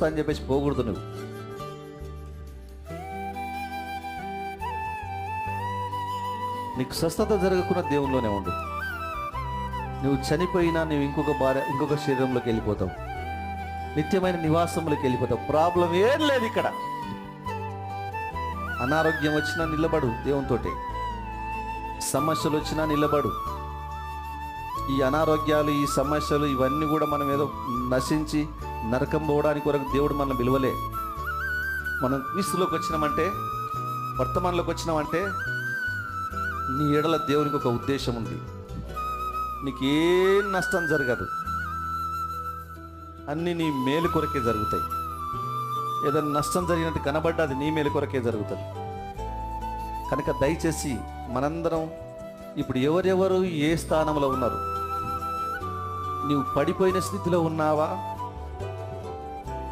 వస్తా అని చెప్పేసి పోకూడదు. నీకు స్వస్థత జరగకుండా దేవునిలోనే ఉండు. నువ్వు చనిపోయినా నువ్వు ఇంకొక శరీరంలోకి వెళ్ళిపోతావు, నిత్యమైన నివాసంలోకి వెళ్ళిపోతావు. ప్రాబ్లం ఏం లేదు ఇక్కడ. అనారోగ్యం వచ్చినా నిలబడు దేవునితోటి, సమస్యలు వచ్చినా నిలబడు. ఈ అనారోగ్యాలు, ఈ సమస్యలు ఇవన్నీ కూడా మనం ఏదో నశించి నరకం పోవడానికి వరకు దేవుడు మనల్ని విలువలే. మనం క్రీస్తులోకి వచ్చినామంటే, వర్తమానంలోకి వచ్చినామంటే నీ ఎడల దేవునికి ఒక ఉద్దేశం ఉంది. నీకేం నష్టం జరగదు, అన్నీ నీ మేలు కొరకే జరుగుతాయి. ఏదైనా నష్టం జరిగినట్టు కనబడ్డా అది నీ మేలు కొరకే జరుగుతుంది. కనుక దయచేసి మనందరం ఇప్పుడు ఎవరెవరు ఏ స్థానంలో ఉన్నారు, నీవు పడిపోయిన స్థితిలో ఉన్నావా,